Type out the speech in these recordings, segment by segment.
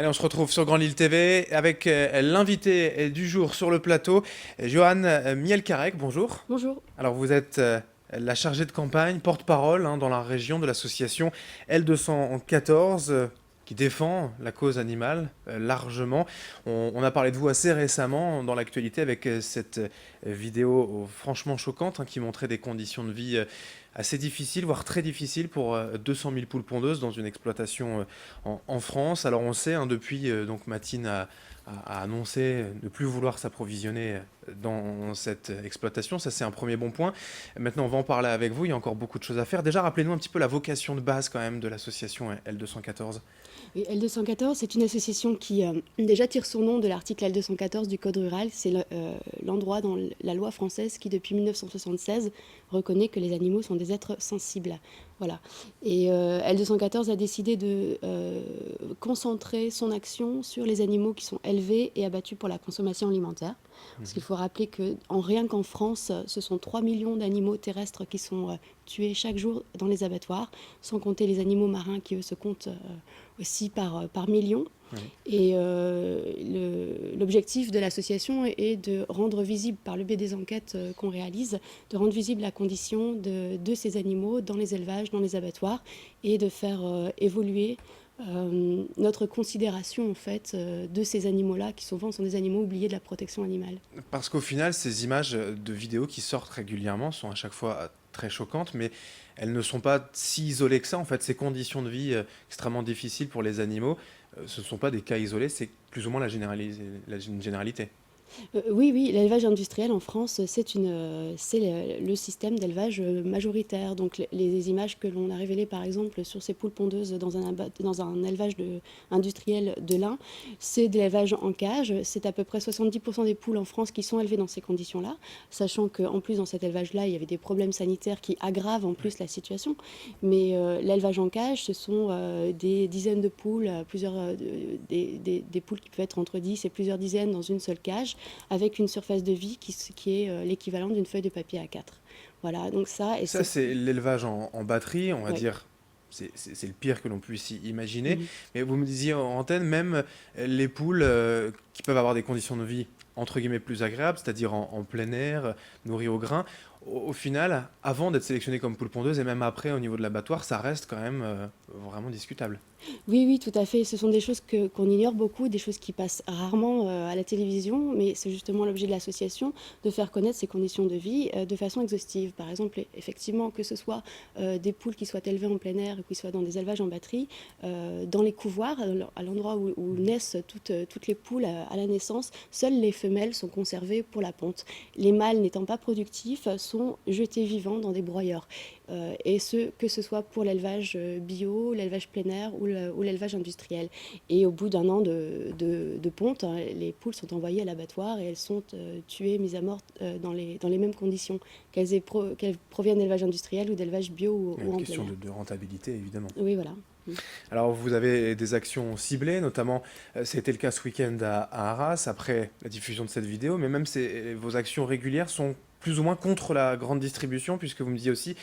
Allez, on se retrouve sur Grand Lille TV avec l'invité du jour sur le plateau, Johan Mielcarrec. Bonjour. Bonjour. Alors, vous êtes la chargée de campagne, porte-parole dans la région de l'association L214 qui défend la cause animale largement. On a parlé de vous assez récemment dans l'actualité avec cette vidéo franchement choquante qui montrait des conditions de vie assez difficiles, voire très difficiles pour 200 000 poules pondeuses dans une exploitation en France. Alors on sait, depuis donc Matine a annoncé ne plus vouloir s'approvisionner dans cette exploitation. Ça, c'est un premier bon point. Maintenant, on va en parler avec vous. Il y a encore beaucoup de choses à faire. Déjà, rappelez-nous un petit peu la vocation de base quand même de l'association L214. Et L214, c'est une association qui déjà tire son nom de l'article L214 du Code rural. C'est l'endroit dans la loi française qui, depuis 1976, reconnaît que les animaux sont des êtres sensibles. Voilà. Et L214 a décidé de concentrer son action sur les animaux qui sont élevés et abattus pour la consommation alimentaire. Parce qu'il faut rappeler rien qu'en France, ce sont 3 millions d'animaux terrestres qui sont tués chaque jour dans les abattoirs, sans compter les animaux marins qui, eux, se comptent aussi par millions. Oui. Et l'objectif de l'association est de rendre visible, par le biais des enquêtes qu'on réalise, de rendre visible la condition de ces animaux dans les élevages, dans les abattoirs, et de faire évoluer notre considération en fait de ces animaux-là, qui souvent sont des animaux oubliés de la protection animale. Parce qu'au final, ces images de vidéos qui sortent régulièrement sont à chaque fois très choquantes, mais elles ne sont pas si isolées que ça. En fait, ces conditions de vie extrêmement difficiles pour les animaux, ce ne sont pas des cas isolés, c'est plus ou moins la généralité. Oui, l'élevage industriel en France, c'est le système d'élevage majoritaire. Donc les images que l'on a révélées par exemple sur ces poules pondeuses dans un élevage industriel de lin, c'est de l'élevage en cage. C'est à peu près 70% des poules en France qui sont élevées dans ces conditions-là, sachant qu'en plus dans cet élevage-là, il y avait des problèmes sanitaires qui aggravent en plus la situation. Mais l'élevage en cage, ce sont des dizaines de poules, des poules qui peuvent être entre 10 et plusieurs dizaines dans une seule cage, avec une surface de vie qui est l'équivalent d'une feuille de papier A4. Voilà, donc ça... Ça, c'est l'élevage en batterie, on va Ouais. dire. C'est le pire que l'on puisse imaginer. Mhm. Mais vous me disiez en antenne, même les poules qui peuvent avoir des conditions de vie entre guillemets plus agréables, c'est-à-dire en plein air, nourries au grain, au final, avant d'être sélectionnées comme poules pondeuses et même après au niveau de l'abattoir, ça reste quand même vraiment discutable. Oui, tout à fait. Ce sont des choses qu'on ignore beaucoup, des choses qui passent rarement à la télévision, mais c'est justement l'objet de l'association de faire connaître ces conditions de vie de façon exhaustive. Par exemple, effectivement, que ce soit des poules qui soient élevées en plein air ou qui soient dans des élevages en batterie, dans les couvoirs, à l'endroit où naissent toutes les poules à la naissance, seules les femelles sont conservées pour la ponte. Les mâles n'étant pas productifs sont jetés vivants dans des broyeurs. Que ce soit pour l'élevage bio, l'élevage plein air ou l'élevage industriel. Et au bout d'un an de ponte, les poules sont envoyées à l'abattoir et elles sont tuées, mises à mort dans les mêmes conditions, qu'elles proviennent d'élevage industriel ou d'élevage bio Il y a ou une en plein question air. de rentabilité, évidemment. Oui, voilà. Alors, vous avez des actions ciblées, notamment, c'était le cas ce week-end à Arras, après la diffusion de cette vidéo, mais même vos actions régulières sont plus ou moins contre la grande distribution, puisque vous me disiez aussi,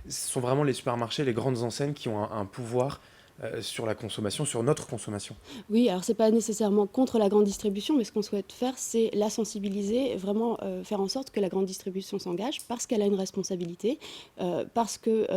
ce sont vraiment les supermarchés, les grandes enseignes qui ont un pouvoir sur la consommation, sur notre consommation. Oui, alors c'est pas nécessairement contre la grande distribution, mais ce qu'on souhaite faire, c'est la sensibiliser, vraiment faire en sorte que la grande distribution s'engage parce qu'elle a une responsabilité, parce que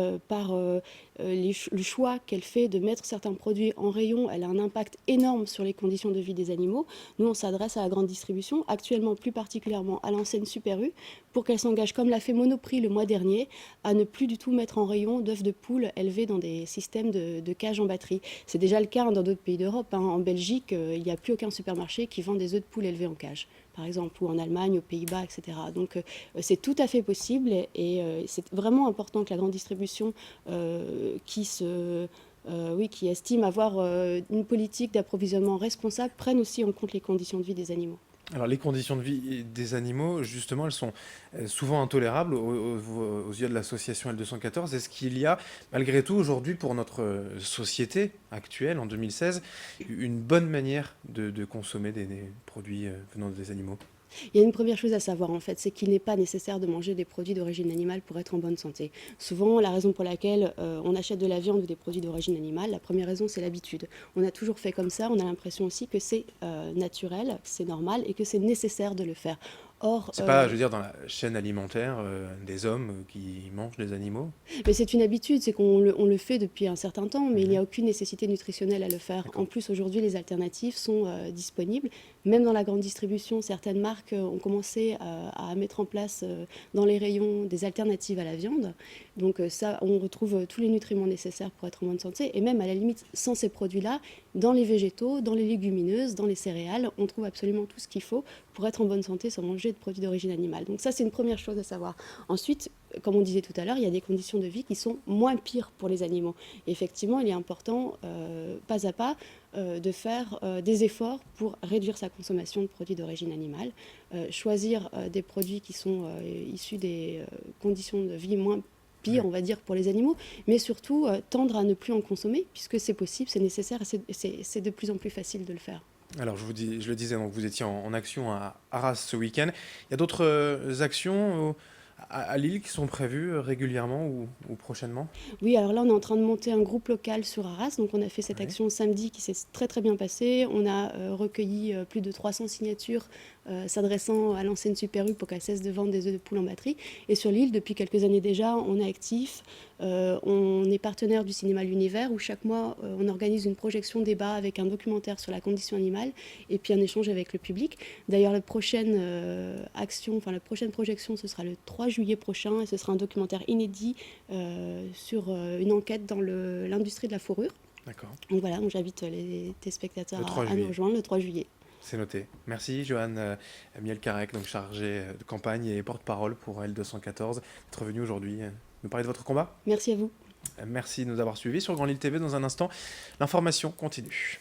le choix qu'elle fait de mettre certains produits en rayon, elle a un impact énorme sur les conditions de vie des animaux. Nous, on s'adresse à la grande distribution, actuellement plus particulièrement à l'enseigne Super U, pour qu'elle s'engage, comme l'a fait Monoprix le mois dernier, à ne plus du tout mettre en rayon d'œufs de poule élevés dans des systèmes de cages en batterie. C'est déjà le cas dans d'autres pays d'Europe. En Belgique, il n'y a plus aucun supermarché qui vend des œufs de poule élevés en cage, par exemple, ou en Allemagne, aux Pays-Bas, etc. Donc c'est tout à fait possible et c'est vraiment important que la grande distribution qui estime avoir une politique d'approvisionnement responsable prenne aussi en compte les conditions de vie des animaux. Alors, les conditions de vie des animaux, justement, elles sont souvent intolérables aux yeux de l'association L214. Est-ce qu'il y a, malgré tout, aujourd'hui, pour notre société actuelle, en 2016, une bonne manière de consommer des produits venant des animaux? Il y a une première chose à savoir en fait, c'est qu'il n'est pas nécessaire de manger des produits d'origine animale pour être en bonne santé. Souvent, la raison pour laquelle on achète de la viande ou des produits d'origine animale, la première raison c'est l'habitude. On a toujours fait comme ça, on a l'impression aussi que c'est naturel, que c'est normal et que c'est nécessaire de le faire. Or, C'est pas, je veux dire, dans la chaîne alimentaire des hommes qui mangent des animaux? mais c'est une habitude, c'est on le fait depuis un certain temps, mais il n'y Mhm. a aucune nécessité nutritionnelle à le faire. En D'accord. plus, aujourd'hui, les alternatives sont disponibles. Même dans la grande distribution, certaines marques ont commencé à mettre en place dans les rayons des alternatives à la viande. Donc ça, on retrouve tous les nutriments nécessaires pour être en bonne santé. Et même à la limite, sans ces produits-là, dans les végétaux, dans les légumineuses, dans les céréales, on trouve absolument tout ce qu'il faut pour être en bonne santé sans manger de produits d'origine animale. Donc ça, c'est une première chose à savoir. Ensuite, comme on disait tout à l'heure, il y a des conditions de vie qui sont moins pires pour les animaux. Et effectivement, il est important, pas à pas, de faire des efforts pour réduire sa consommation de produits d'origine animale, choisir des produits qui sont issus des conditions de vie moins pires, Ouais. on va dire, pour les animaux, mais surtout tendre à ne plus en consommer, puisque c'est possible, c'est nécessaire, et c'est de plus en plus facile de le faire. Alors, je le disais, donc vous étiez en action à Arras ce week-end. Il y a d'autres actions à Lille qui sont prévues régulièrement ou prochainement? Oui, alors là, on est en train de monter un groupe local sur Arras. Donc, on a fait cette Ouais. action samedi qui s'est très très bien passée. On a recueilli plus de 300 signatures s'adressant à l'ancienne Super U pour qu'elle cesse de vendre des œufs de poule en batterie. Et sur l'île, depuis quelques années déjà, on est actif. On est partenaire du cinéma L'Univers où chaque mois, on organise une projection débat avec un documentaire sur la condition animale et puis un échange avec le public. D'ailleurs, la prochaine la prochaine projection, ce sera le 3 juillet prochain et ce sera un documentaire inédit sur une enquête dans l'industrie de la fourrure. D'accord. Donc voilà, donc j'invite les téléspectateurs Le 3 à nous juillet. rejoindre le 3 juillet. C'est noté. Merci, Johan Mielcarek, donc chargé de campagne et porte-parole pour L214, d'être venu aujourd'hui nous parler de votre combat. Merci à vous. Merci de nous avoir suivis sur Grand Lille TV. Dans un instant, l'information continue.